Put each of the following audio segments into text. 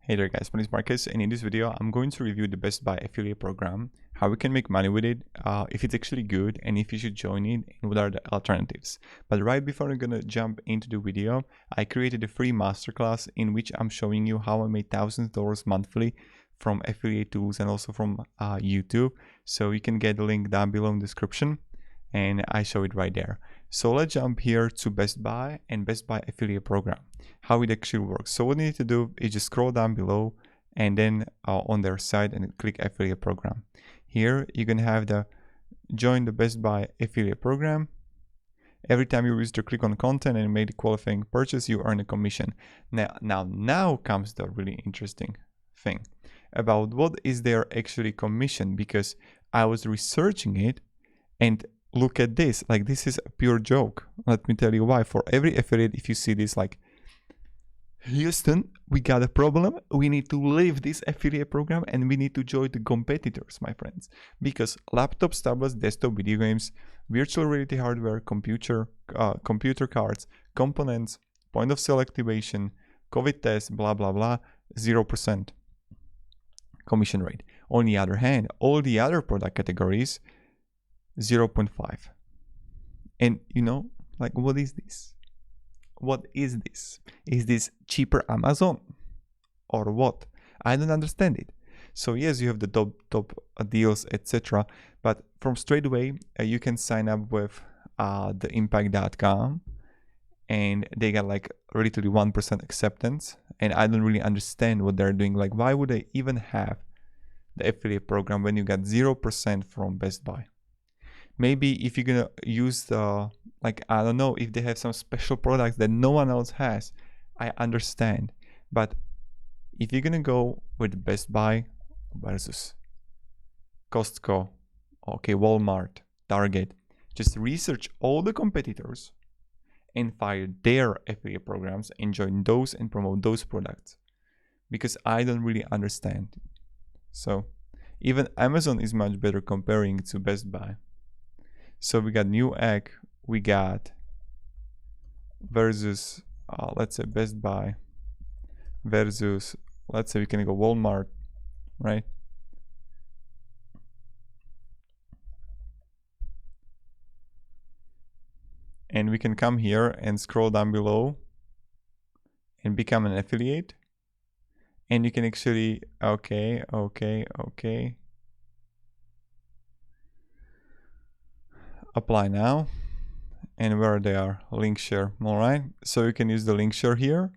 Hey there guys, my name is Marcus, and in this video I'm going to review the Bestbuy affiliate program, how we can make money with it, if it's actually good and if you should join it and what are the alternatives. But right before I'm gonna jump into the video, I created a free masterclass in which I'm showing you how I made thousands of dollars monthly from affiliate tools and also from YouTube. So you can get the link down below in the description and I show it right there. So let's jump here to Bestbuy and Bestbuy affiliate program, how it actually works. So what you need to do is just scroll down below and then on their site and click affiliate program. Here you can have the join the Bestbuy affiliate program. Every time you use to click on content and make a qualifying purchase, you earn a commission. Now comes the really interesting thing about what is their actually commission, because I was researching it and look at this, like this is a pure joke. Let me tell you why. For every affiliate, if you see this like, Houston, we got a problem. We need to leave this affiliate program and we need to join the competitors, my friends. Because laptops, tablets, desktop, video games, virtual reality hardware, computer cards, components, point of sale activation, COVID test, blah, blah, blah, 0% commission rate. On the other hand, all the other product categories, 0.5. And you know, like, what is this? What is this? Is this cheaper Amazon or what? I don't understand it. So yes, you have the top deals, etc. But from straight away, you can sign up with theimpact.com and they got like literally 1% acceptance. And I don't really understand what they're doing. Like, why would they even have the affiliate program when you got 0% from Bestbuy? Maybe if you're gonna use the, like, I don't know, if they have some special products that no one else has, I understand. But if you're gonna go with Bestbuy versus Costco, okay, Walmart, Target, just research all the competitors and fire their affiliate programs and join those and promote those products, because I don't really understand. So even Amazon is much better comparing to Bestbuy. So we got Newegg, we got versus, let's say Bestbuy versus, let's say we can go Walmart, right? And we can come here and scroll down below and become an affiliate. And you can actually, okay. Apply now. And where they are, link share, all right? So you can use the link share here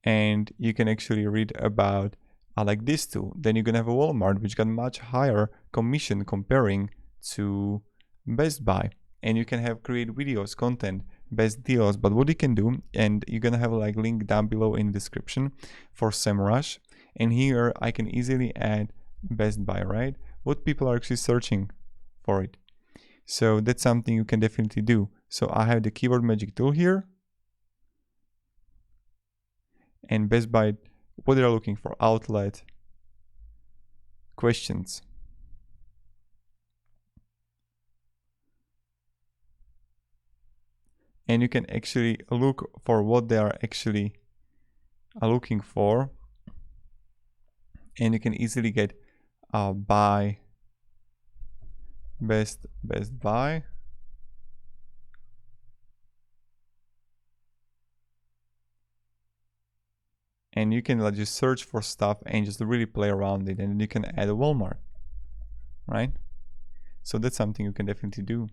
and you can actually read about like this too. Then you're gonna have a Walmart, which got much higher commission comparing to Bestbuy. And you can have create videos, content, best deals. But what you can do, and you're gonna have like link down below in the description for SEMrush. And here I can easily add Bestbuy, right? What people are actually searching for it. So that's something you can definitely do. So I have the keyword magic tool here. And Bestbuy, what they're looking for, outlet, questions. And you can actually look for what they are actually looking for. And you can easily get buy Best Buy. And you can just search for stuff and just really play around it, and then you can add a Walmart, right? So that's something you can definitely do.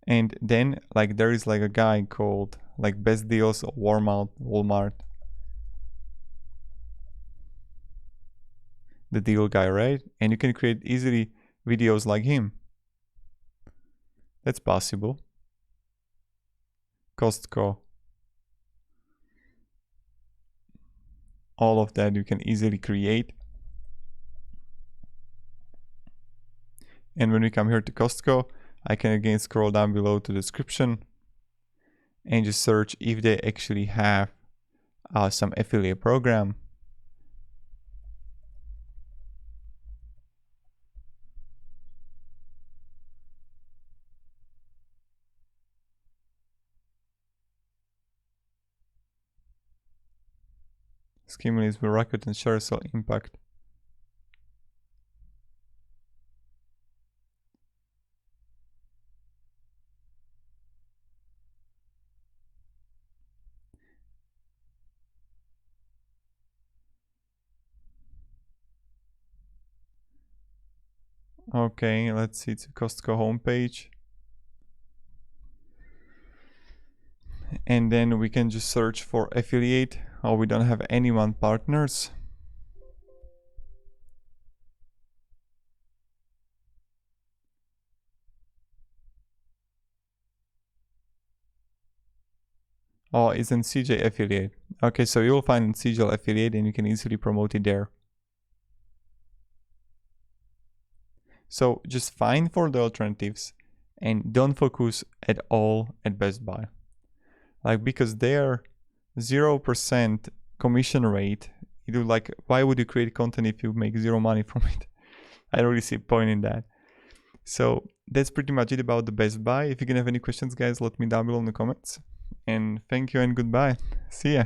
And then like there is like a guy called like Best Deals Walmart, the deal guy, right? And you can create easily videos like him. That's possible. Costco. All of that you can easily create. And when we come here to Costco, I can again scroll down below to the description and just search if they actually have some affiliate program. Stimulus will rocket and share cell impact. Okay, let's see, it's a Costco homepage. And then we can just search for affiliate. Oh, we don't have anyone partners. Oh, it's in CJ affiliate. Okay, so you'll find in CJ affiliate and you can easily promote it there. So just find for the alternatives and don't focus at all at Best Buy. Like, because their 0% commission rate, you do, like, why would you create content if you make zero money from it? I don't really see a point in that. So that's pretty much it about the Best Buy. If you can have any questions, guys, let me down below in the comments. And thank you and goodbye. See ya.